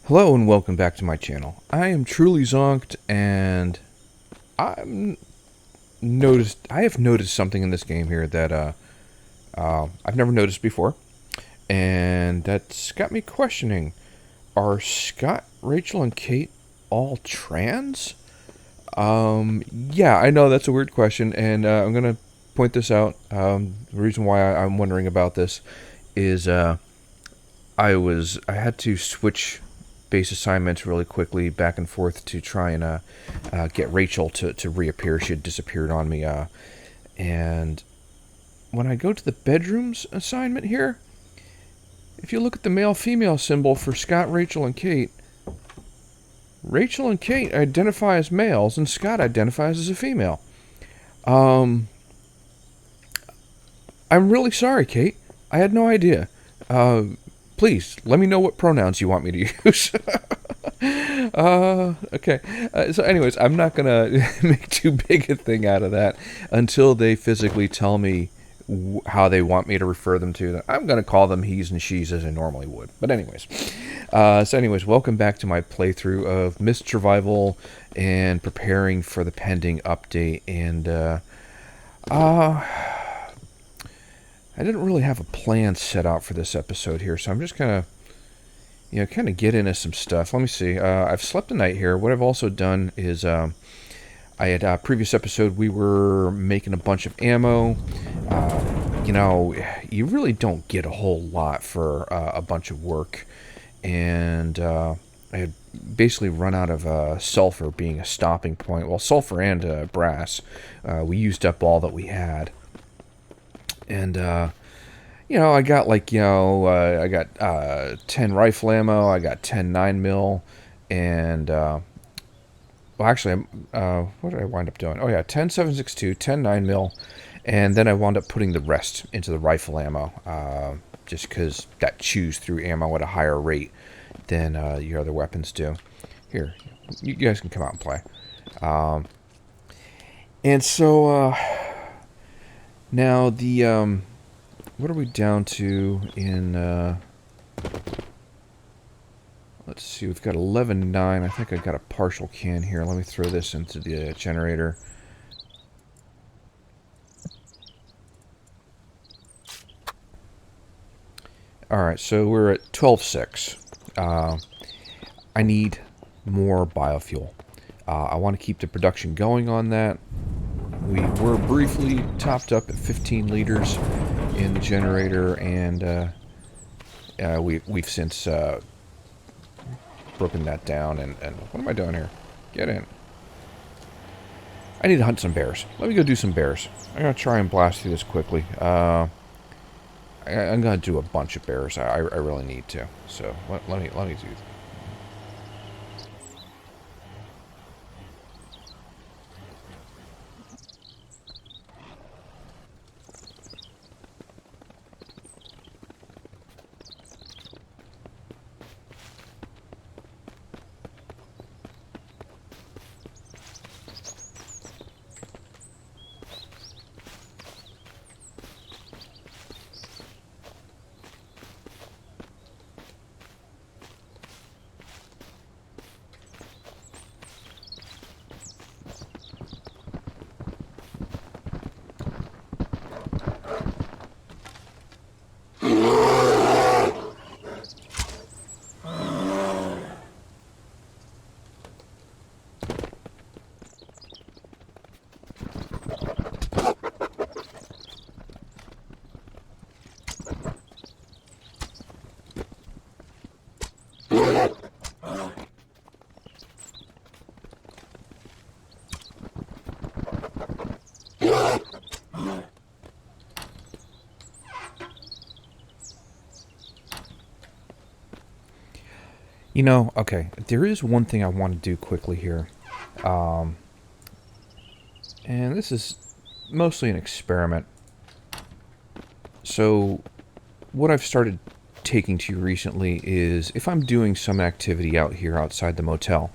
Hello and welcome back to my channel. I am truly zonked, and I have noticed something in this game here that I've never noticed before, and that's got me questioning: are Scott, Rachel, and Kate all trans? Yeah, I know that's a weird question, and I'm gonna point this out. The reason why I'm wondering about this is I had to switch base assignments really quickly back and forth to try and get Rachel to reappear. She had disappeared on me, and when I go to the bedrooms assignment here, if you look at the male-female symbol for Scott, Rachel and Kate identify as males, and Scott identifies as a female. Um, I'm really sorry, Kate. I had no idea. Please let me know what pronouns you want me to use. Okay. So, anyways, I'm not gonna make too big a thing out of that until they physically tell me how they want me to refer them to them. I'm gonna call them he's and she's as I normally would. But anyways, welcome back to my playthrough of Mist Survival and preparing for the pending update. And I didn't really have a plan set out for this episode here, so I'm just gonna kind of get into some stuff. Let me see. I've slept a night here. What I've also done is I had previous episode we were making a bunch of ammo. You really don't get a whole lot for a bunch of work, and I had basically run out of sulfur being a stopping point. Well, sulfur and brass. We used up all that we had, and I got I got 10 rifle ammo, I got 10 9mm, and, well, actually, what did I wind up doing? Oh, yeah, 10 7.62, 10 9mm, and then I wound up putting the rest into the rifle ammo, just because that chews through ammo at a higher rate than your other weapons do. Here, you guys can come out and play. And so, now the, what are we down to in, let's see, we've got 11.9. I think I got a partial can here. Let me throw this into the generator. Alright, so we're at 12.6. I need more biofuel. I want to keep the production going on that. We were briefly topped up at 15 liters in the generator, and we've since broken that down. And what am I doing here? Get in. I need to hunt some bears. Let me go do some bears. I'm gonna try and blast through this quickly. I'm gonna do a bunch of bears. I really need to. So let me do. Okay, there is one thing I want to do quickly here. And this is mostly an experiment. So, what I've started taking to recently is if I'm doing some activity out here outside the motel,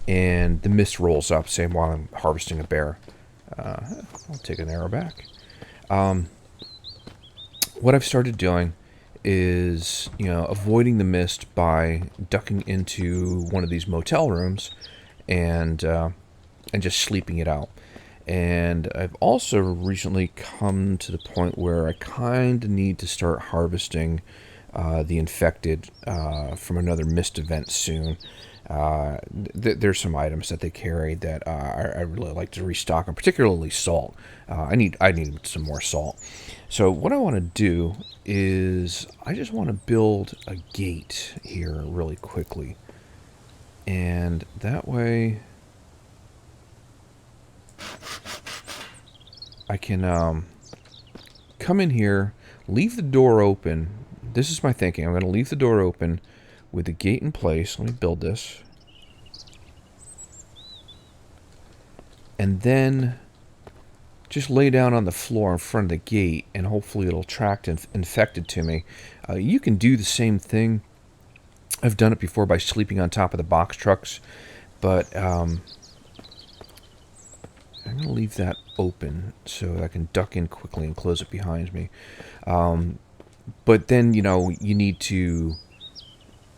and the mist rolls up, say while I'm harvesting a bear, I'll take an arrow back. What I've started doing is, avoiding the mist by ducking into one of these motel rooms and just sleeping it out. And I've also recently come to the point where I kind of need to start harvesting the infected from another mist event soon. There's some items that they carry that I really like to restock, and particularly salt. I need some more salt. So what I want to do is I just want to build a gate here really quickly, and that way I can come in here, leave the door open. This is my thinking. I'm going to leave the door open with the gate in place. Let me build this. And then just lay down on the floor in front of the gate, and hopefully it'll attract infected to me. You can do the same thing. I've done it before by sleeping on top of the box trucks, but I'm going to leave that open so I can duck in quickly and close it behind me. But then, you need to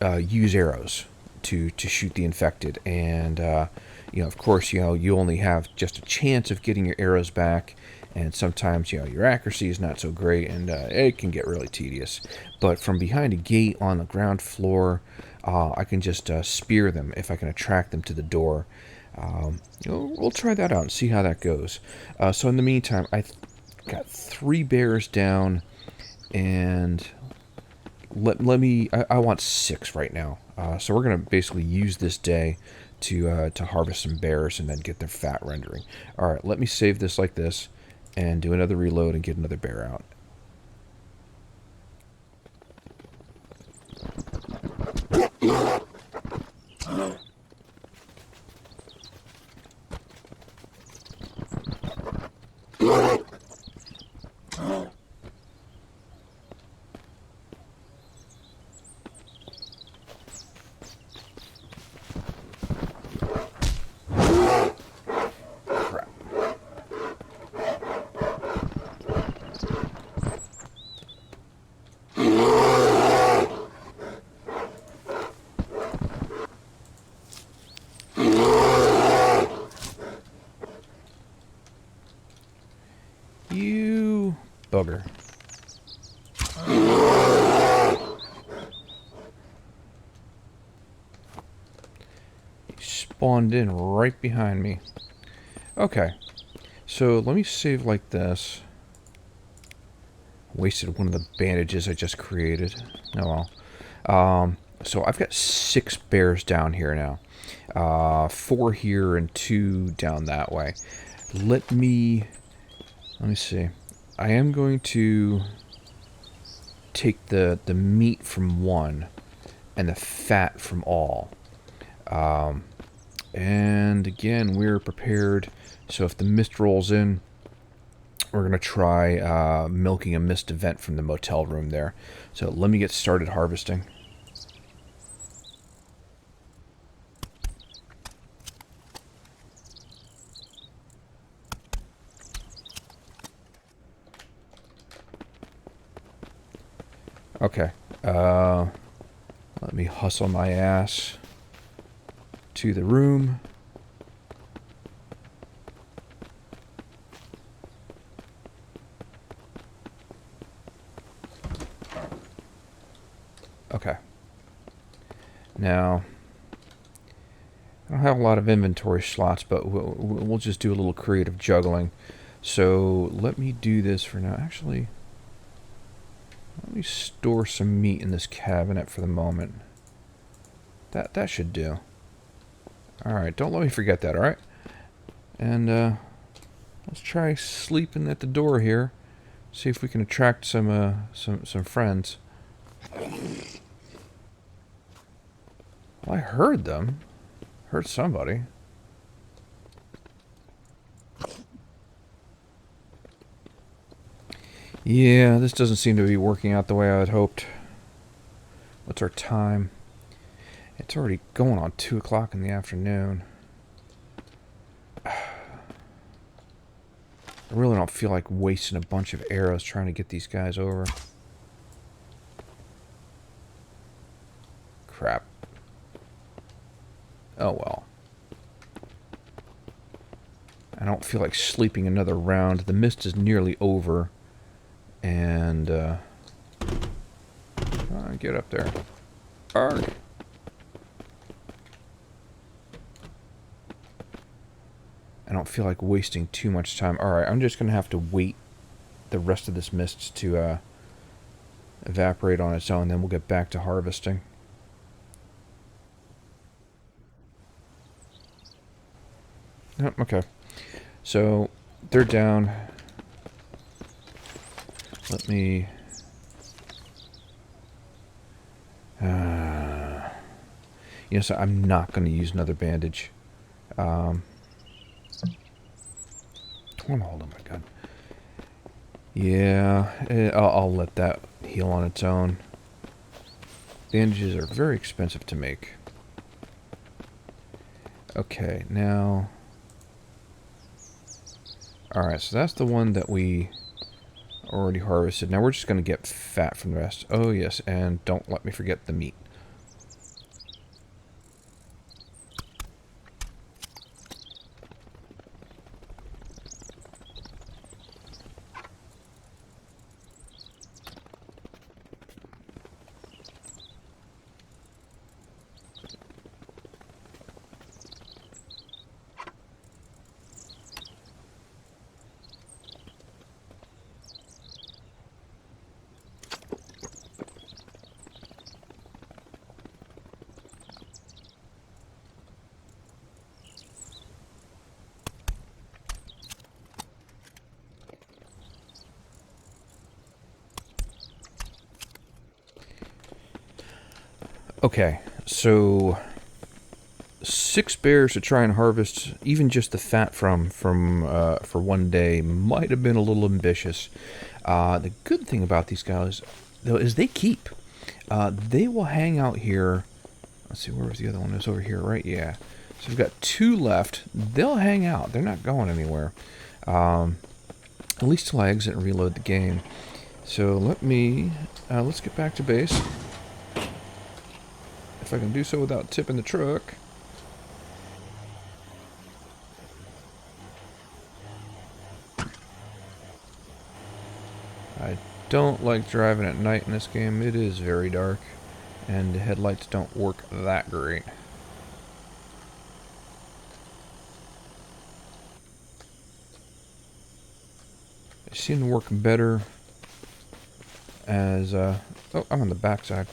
use arrows to shoot the infected. And, of course, you only have just a chance of getting your arrows back. And sometimes, your accuracy is not so great, and it can get really tedious. But from behind a gate on the ground floor, I can just spear them if I can attract them to the door. We'll try that out and see how that goes. So in the meantime, I've got 3 bears down, and let me. I want 6 right now. So we're gonna basically use this day to harvest some bears and then get their fat rendering. All right, let me save this like this, and do another reload and get another bear out. You bugger. He spawned in right behind me. Okay, so let me save like this. Wasted one of the bandages I just created. Oh well. So I've got 6 bears down here now. 4 here and 2 down that way. Let me see. I am going to take the meat from one and the fat from all. And again, we're prepared. So if the mist rolls in, we're going to try milking a mist event from the motel room there. So let me get started harvesting. Okay, let me hustle my ass to the room. Okay. Now, I don't have a lot of inventory slots, but we'll just do a little creative juggling. So let me do this for now. Actually, let me store some meat in this cabinet for the moment. That should do. Alright, don't let me forget that, alright? And let's try sleeping at the door here. See if we can attract some friends. Well, I heard them. Heard somebody. Yeah, this doesn't seem to be working out the way I had hoped. What's our time? It's already going on 2 o'clock in the afternoon. I really don't feel like wasting a bunch of arrows trying to get these guys over. crap. Oh well. I don't feel like sleeping another round. The mist is nearly over. And, get up there. Arg. I don't feel like wasting too much time. Alright, I'm just going to have to wait the rest of this mist to evaporate on its own. Then we'll get back to harvesting. Oh, okay. So, they're down. Let me... you know, so I'm not going to use another bandage. I want to hold on my gun. Yeah, I'll let that heal on its own. Bandages are very expensive to make. Okay, now... Alright, so that's the one that we already harvested. Now we're just going to get fat from the rest. Oh, yes, and don't let me forget the meat. Okay, so 6 bears to try and harvest even just the fat from for one day might have been a little ambitious. The good thing about these guys, though, is they keep. They will hang out here. Let's see, where was the other one? It was over here, right? Yeah. So we've got 2 left. They'll hang out. They're not going anywhere. At least till I exit and reload the game. So let's get back to base. If I can do so without tipping the truck. I don't like driving at night in this game. It is very dark, and the headlights don't work that great. They seem to work better as, oh, I'm on the backside.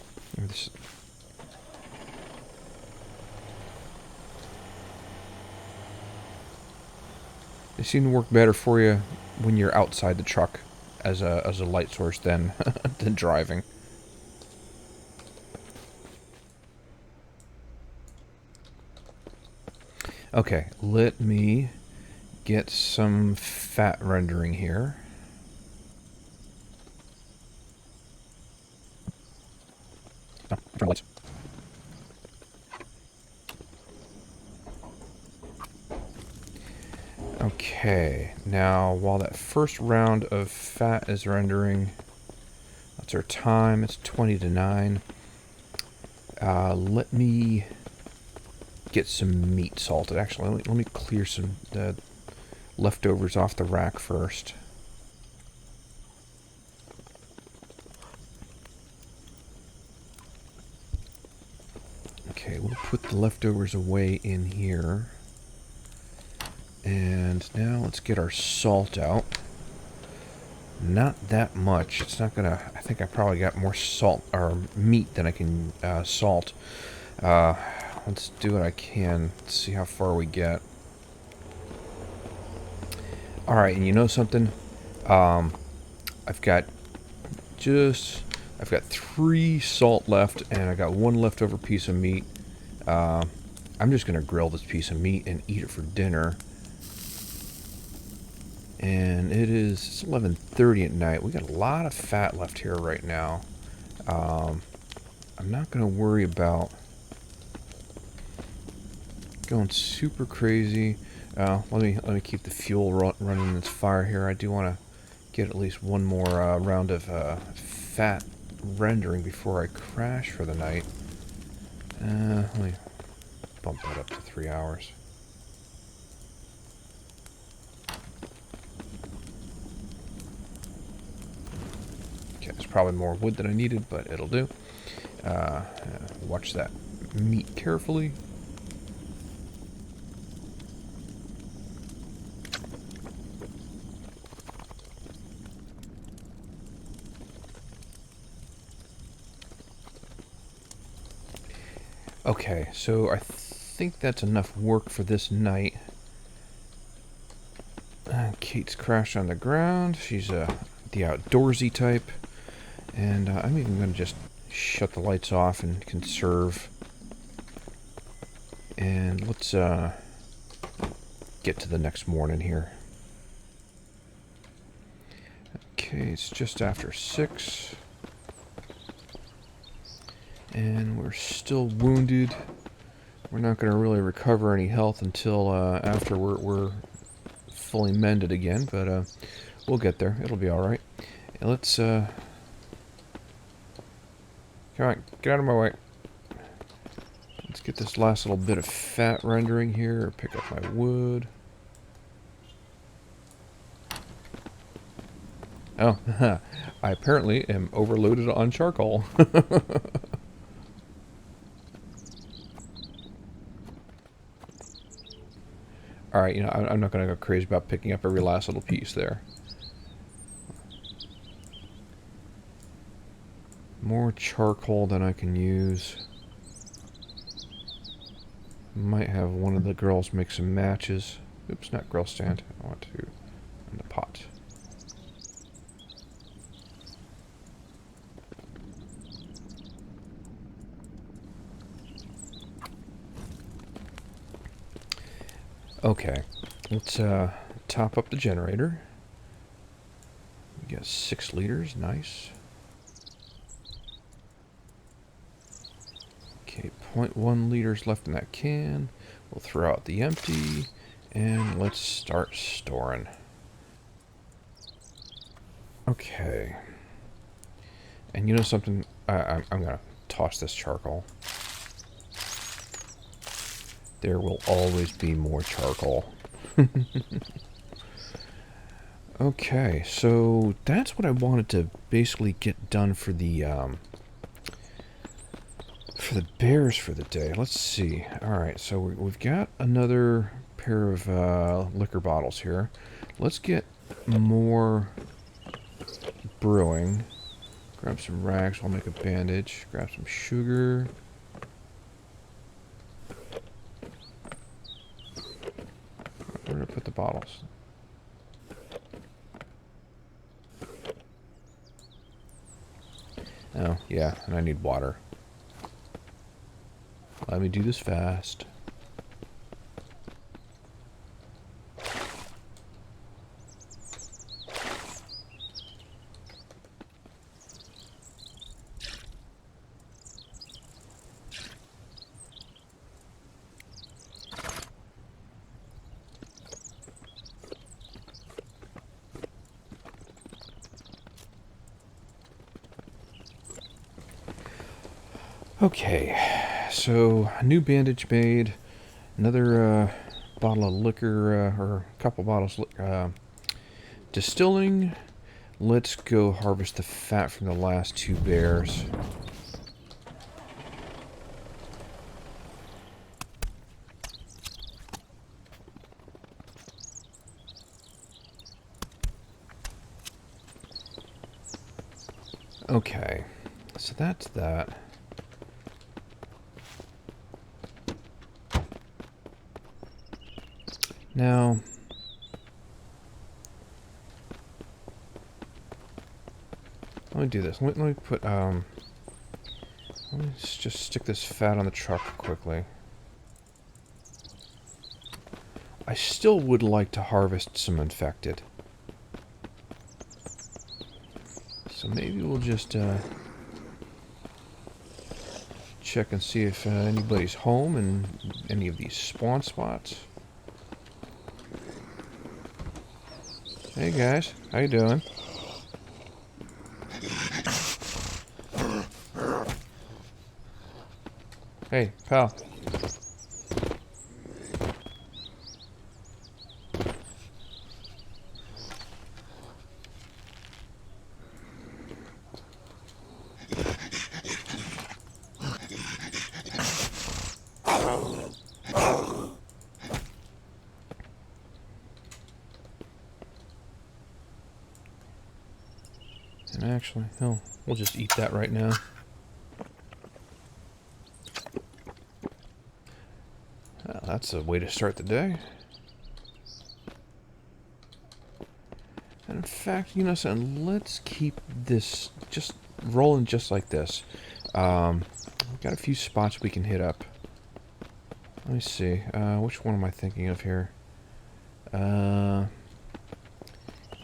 They seem to work better for you when you're outside the truck as a light source than than driving. Okay, let me get some fat rendering here. Oh, turn lights. Okay, now while that first round of fat is rendering, that's our time, it's 20 to 9. Let me get some meat salted. Actually, let me clear some leftovers off the rack first. Okay, we'll put the leftovers away in here. And now let's get our salt out. Not that much. It's not gonna... I think I probably got more salt or meat than I can salt. Let's do what I can. Let's see how far we get. Alright, and you know something? I've got 3 salt left, and I got 1 leftover piece of meat. I'm just gonna grill this piece of meat and eat it for dinner. And it's 11:30 at night. We got a lot of fat left here right now. I'm not going to worry about going super crazy. Let me keep the fuel running in this fire here. I do want to get at least one more round of fat rendering before I crash for the night. Let me bump that up to 3 hours. Okay, there's probably more wood than I needed, but it'll do. Watch that meat carefully. Okay, so I think that's enough work for this night. Kate's crashed on the ground. She's the outdoorsy type. And I'm even going to just shut the lights off and conserve. And let's get to the next morning here. Okay, it's just after 6. And we're still wounded. We're not going to really recover any health until after we're fully mended again, but we'll get there. It'll be alright. Let's, come on, get out of my way. Let's get this last little bit of fat rendering here, pick up my wood. Oh, I apparently am overloaded on charcoal. Alright, you know, I'm not going to go crazy about picking up every last little piece there. More charcoal than I can use. Might have one of the girls make some matches. Oops, not grill stand. I want to in the pot. Okay, let's top up the generator. We got 6 liters, nice. Okay, 0.1 liters left in that can. We'll throw out the empty, and let's start storing. Okay. And you know something? I'm gonna toss this charcoal. There will always be more charcoal. Okay, so that's what I wanted to basically get done for the bears for the day. Let's see. Alright, so we've got another pair of liquor bottles here. Let's get more brewing. Grab some rags, I'll make a bandage. Grab some sugar. Where did I put the bottles? Oh, yeah, and I need water. Let me do this fast. Okay, so new bandage made, another bottle of liquor, or a couple bottles distilling. Let's go harvest the fat from the last 2 bears. Okay, so that's that. Now, let me do this. Let me put, let me just stick this fat on the truck quickly. I still would like to harvest some infected. So maybe we'll just, check and see if anybody's home in any of these spawn spots. Hey guys, how you doing? Hey, pal. And actually, hell, we'll just eat that right now. Well, that's a way to start the day. And in fact, you know something, let's keep this just rolling just like this. We've got a few spots we can hit up. Let me see. Which one am I thinking of here? Yeah,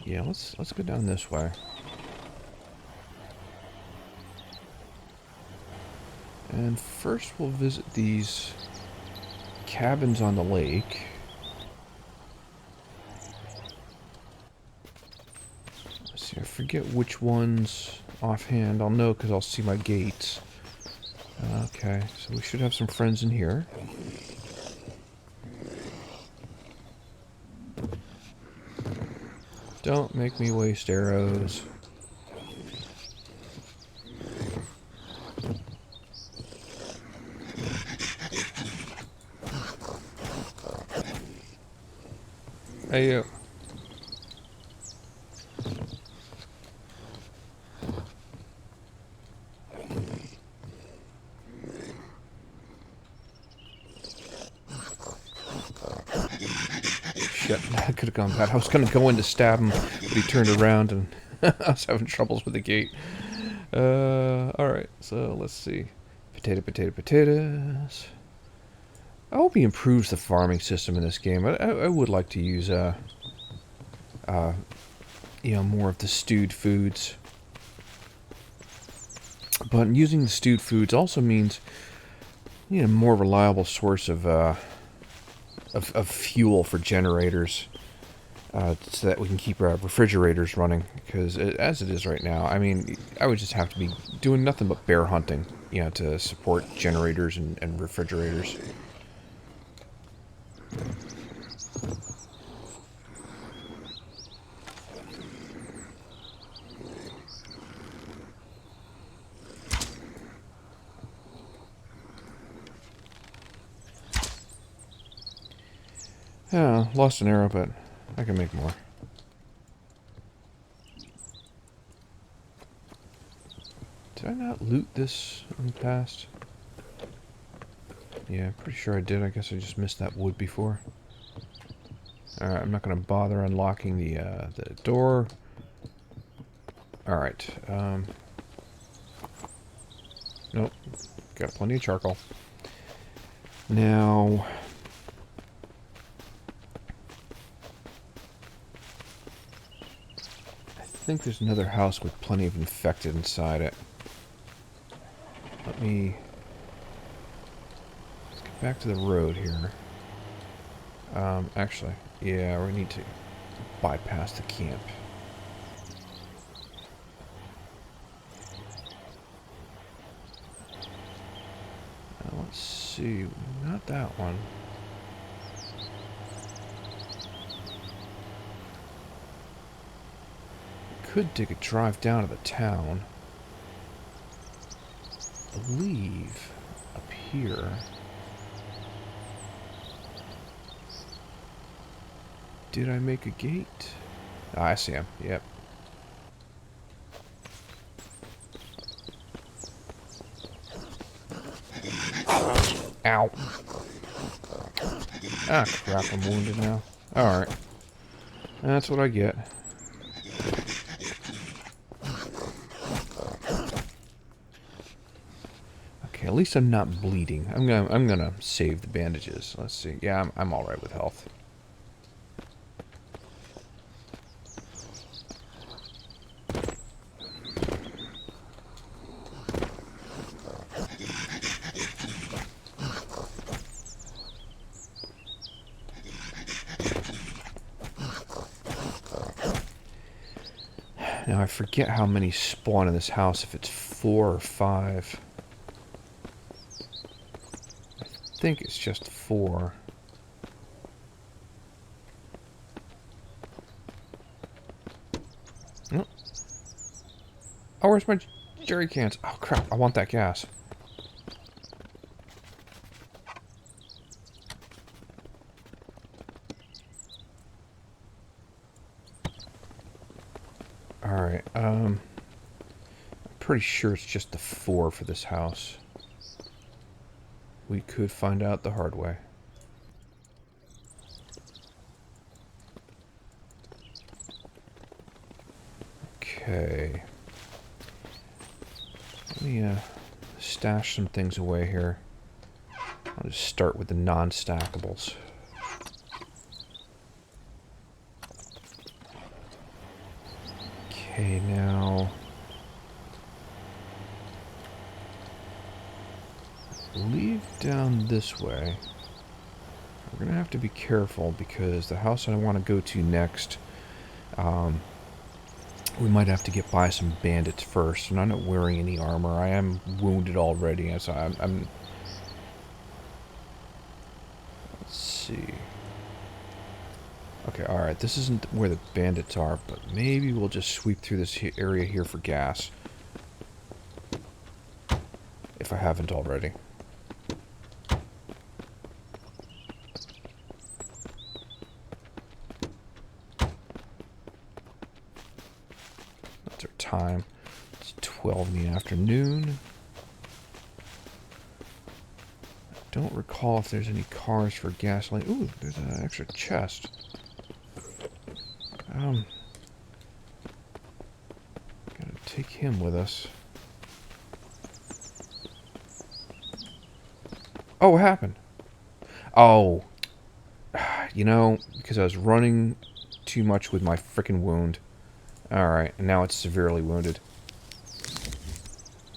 let's go down this way. And first we'll visit these cabins on the lake. Let's see, I forget which ones offhand. I'll know because I'll see my gates. Okay, so we should have some friends in here. Don't make me waste arrows. Hey, you. Shit, that could have gone bad. I was going to go in to stab him, but he turned around and I was having troubles with the gate. Alright, so let's see. Potatoes. I hope he improves the farming system in this game. I would like to use, you know, more of the stewed foods. But using the stewed foods also means, you know, more reliable source of fuel for generators, so that we can keep our refrigerators running. Because as it is right now, I mean, I would just have to be doing nothing but bear hunting, you know, to support generators and refrigerators. Yeah, lost an arrow, but I can make more. Did I not loot this in the past? Yeah, pretty sure I did. I guess I just missed that wood before. Alright, I'm not going to bother unlocking the door. Alright, nope. Got plenty of charcoal. Now, I think there's another house with plenty of infected inside it. Let's get back to the road here. Actually, yeah, we need to bypass the camp. Now, let's see, not that one. Could take a drive down to the town. I believe up here. Did I make a gate? Ah, I see him. Yep. Ow. Ah, crap, I'm wounded now. Alright. That's what I get. Okay, at least I'm not bleeding. I'm gonna save the bandages. Let's see. Yeah, I'm alright with health. Now, I forget how many spawn in this house, if it's 4 or 5. think it's just 4. Oh, where's my jerry cans? Oh, crap. I want that gas. Alright, I'm pretty sure it's just the 4 for this house. We could find out the hard way. Okay. Let me stash some things away here. I'll just start with the non-stackables. Okay, now... leave down this way. We're going to have to be careful because the house I want to go to next, we might have to get by some bandits first. And I'm not wearing any armor. I am wounded already, so I'm... Let's see. Okay, alright, this isn't where the bandits are, but maybe we'll just sweep through this area here for gas. If I haven't already. That's our time. It's 12 in the afternoon. I don't recall if there's any cars for gasoline. Ooh, there's an extra chest. Gotta take him with us. Oh, what happened? Oh. You know, because I was running too much with my frickin' wound. Alright, and now it's severely wounded.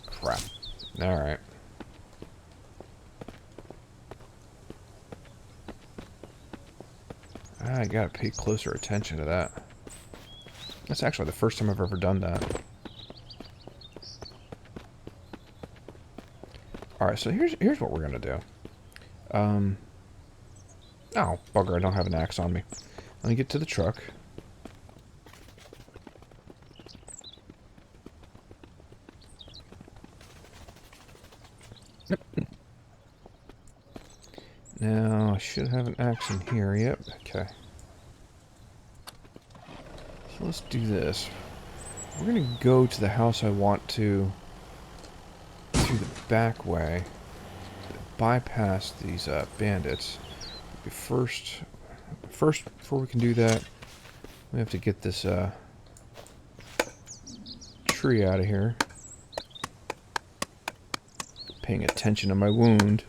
Crap. Alright. I gotta pay closer attention to that. That's actually the first time I've ever done that. Alright, so here's what we're gonna do. Oh, bugger, I don't have an axe on me. Let me get to the truck. Now, I should have an axe in here. Yep, okay. So let's do this. We're going to go to the house I want to through the back way. Bypass these bandits. But first, before we can do that, we have to get this tree out of here. Paying attention to my wound.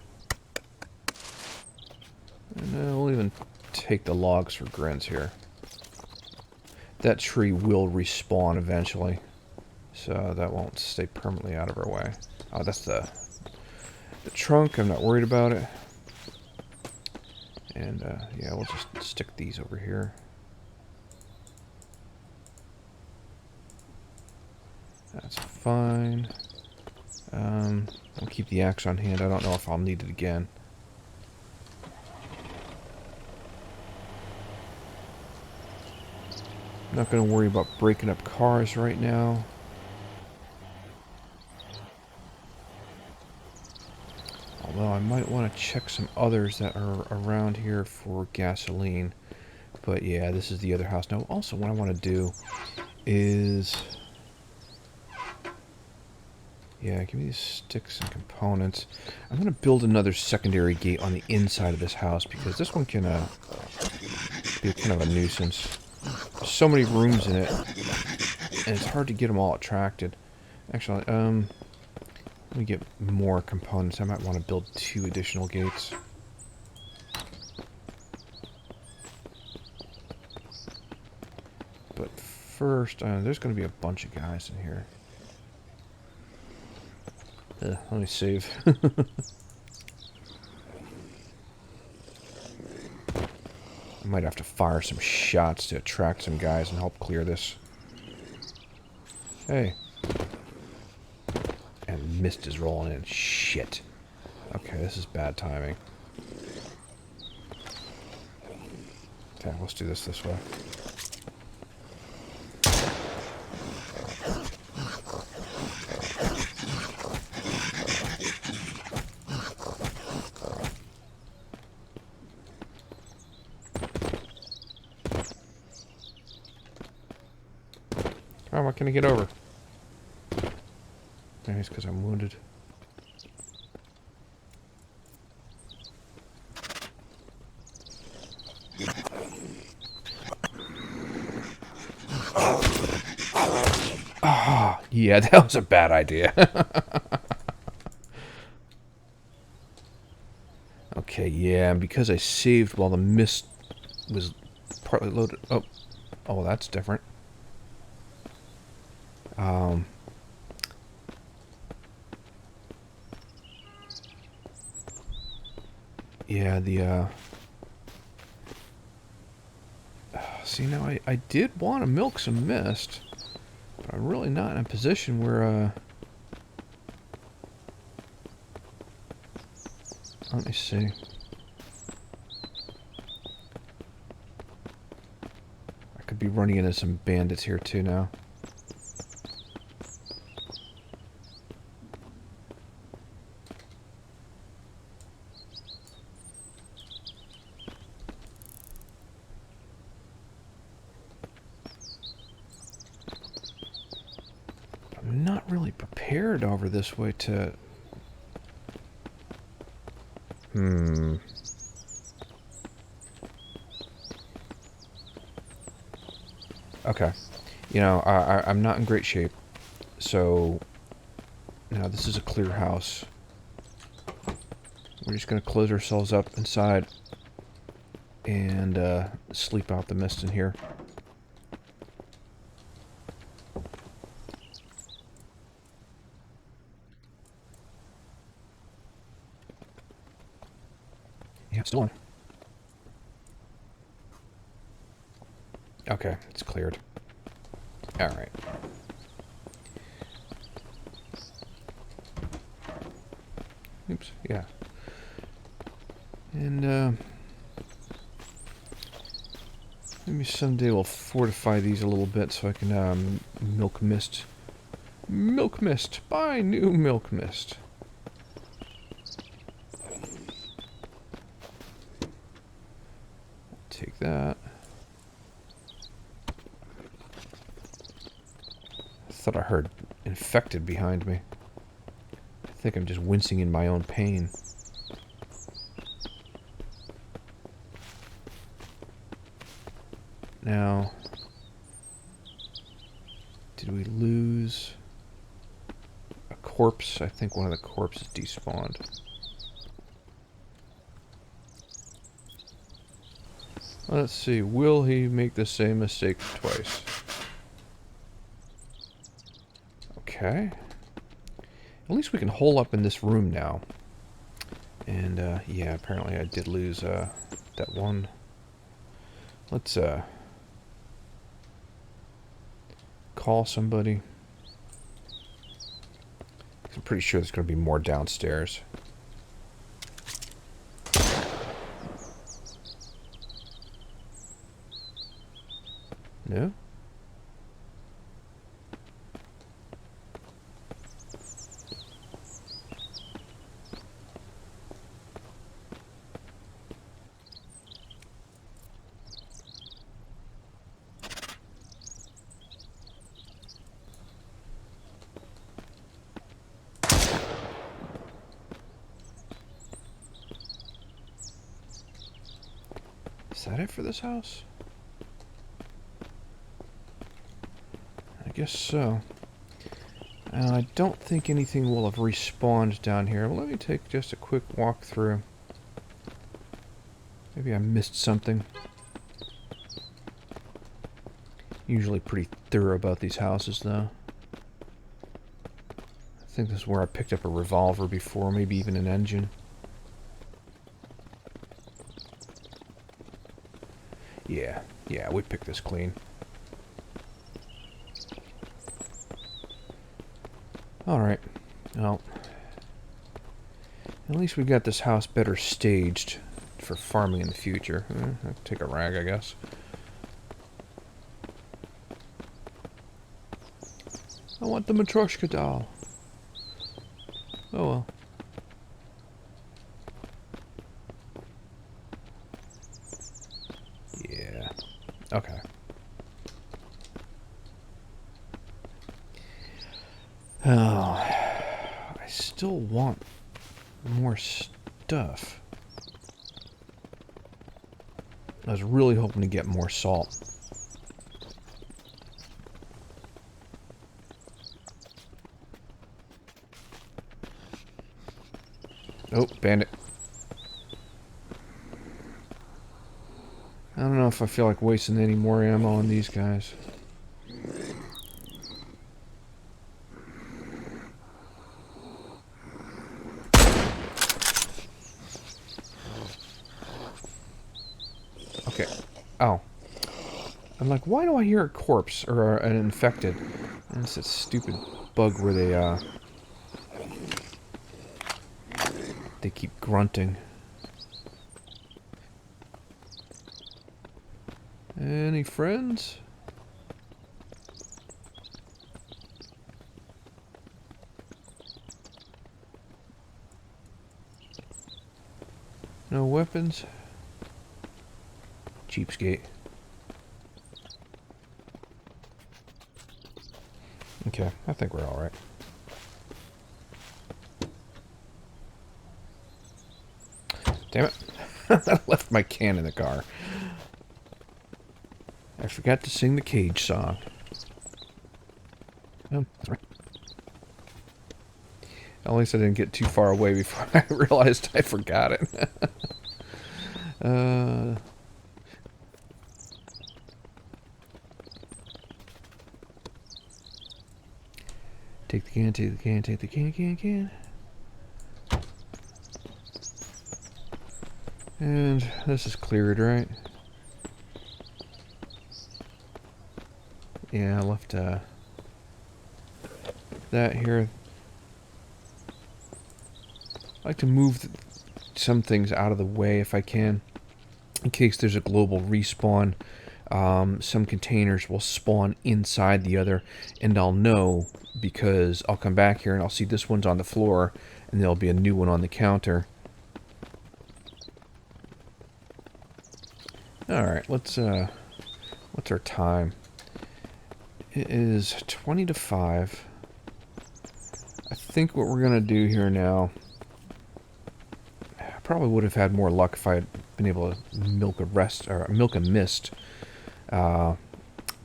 And we'll even take the logs for grins here. That tree will respawn eventually, so that won't stay permanently out of our way. Oh, that's the trunk. I'm not worried about it. And yeah, we'll just stick these over here. That's fine. I'll keep the axe on hand. I don't know if I'll need it again. I'm not going to worry about breaking up cars right now. Although I might want to check some others that are around here for gasoline. But yeah, this is the other house. Now, also what I want to do is... yeah, give me these sticks and components. I'm going to build another secondary gate on the inside of this house because this one can be kind of a nuisance. There's so many rooms in it, and it's hard to get them all attracted. Actually, let me get more components. I might want to build 2 additional gates. But first, there's going to be a bunch of guys in here. Let me save. I might have to fire some shots to attract some guys and help clear this. Hey. And mist is rolling in. Shit. Okay, this is bad timing. Okay, let's do this way. Oh, why can't I get over? Maybe it's because I'm wounded. Ah, yeah, that was a bad idea. Okay, yeah, and because I saved while the mist was partly loaded. Oh, well, that's different. Yeah, see, now I did want to milk some mist, but I'm really not in a position where, let me see. I could be running into some bandits here too now. I'm not really prepared over this way to... Okay. You know, I'm not in great shape. So, now this is a clear house. We're just going to close ourselves up inside and sleep out the mist in here. Yeah, it's still on. Okay, it's cleared. Alright. Oops, yeah. And, maybe someday we'll fortify these a little bit so I can, milk mist. Milk mist! Buy new milk mist. Take that. I thought I heard infected behind me. I think I'm just wincing in my own pain. Now, did we lose a corpse? I think one of the corpses despawned. Let's see, will he make the same mistake twice? Okay. At least we can hole up in this room now. And, yeah, apparently I did lose, that one. Let's, call somebody. I'm pretty sure there's going to be more downstairs. No? Is that it for this house? I guess so. I don't think anything will have respawned down here. Well, let me take just a quick walk through. Maybe I missed something. Usually pretty thorough about these houses, though. I think this is where I picked up a revolver before, maybe even an engine. Yeah, we picked this clean. Alright. Well, At least we got this house better staged for farming in the future. I'll take a rag, I guess. I want the Matryoshka doll. Oh well. Yeah. Okay. Oh, I still want more stuff. I was really hoping to get more salt. Oh, bandit. I don't know if I feel like wasting any more ammo on these guys. Okay. Oh. I'm like, why do I hear a corpse or an infected? And it's that stupid bug where they keep grunting. Any friends? No weapons? Cheapskate. Okay, I think we're alright. Damn it. I left my can in the car. I forgot to sing the Cage song. Oh, that's right. At least I didn't get too far away before I realized I forgot it. Take the can, take the can, take the can. And this is cleared, right? Yeah, I left that here. I like to move some things out of the way if I can, in case there's a global respawn. Some containers will spawn inside the other, and I'll know because I'll come back here and I'll see this one's on the floor, and there'll be a new one on the counter. Alright, what's our time? It is 20 to 5. I think what we're gonna do here now, I probably would have had more luck if I had been able to milk a mist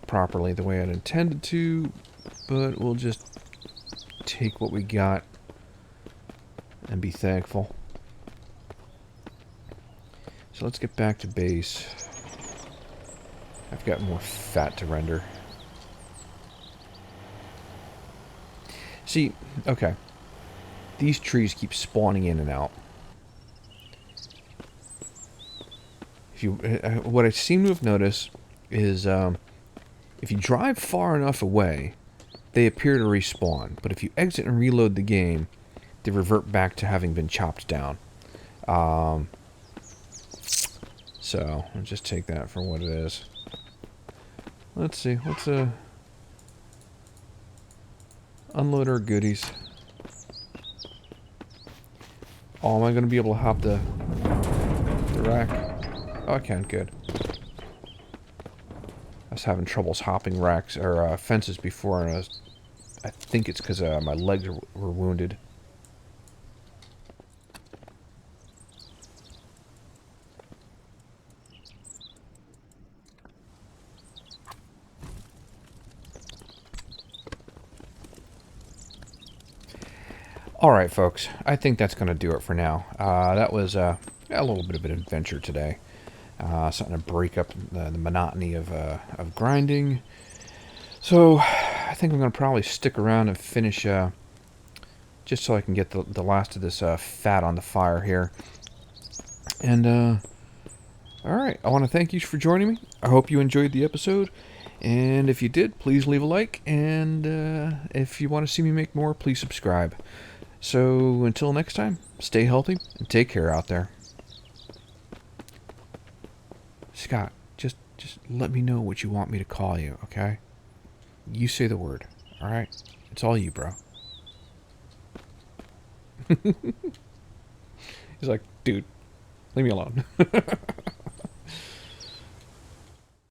properly the way I'd intended to, but we'll just take what we got and be thankful. So let's get back to base. I've got more fat to render. See, okay. These trees keep spawning in and out. If you, what I seem to have noticed is, if you drive far enough away, they appear to respawn. But if you exit and reload the game, they revert back to having been chopped down. So, I'll just take that for what it is. Let's see, let's unload our goodies. Oh, am I going to be able to hop the rack? Oh, I can, good. I was having troubles hopping racks, or fences before, and I think it's because my legs were wounded. Alright, folks. I think that's going to do it for now. That was a little bit of an adventure today. Something to break up the monotony of grinding. So, I think I'm going to probably stick around and finish, just so I can get the last of this fat on the fire here. And, alright, I want to thank you for joining me. I hope you enjoyed the episode. And if you did, please leave a like. And if you want to see me make more, please subscribe. So until next time, stay healthy and take care out there. Scott, just let me know what you want me to call you, okay? You say the word, all right? It's all you, bro. He's like, dude, leave me alone.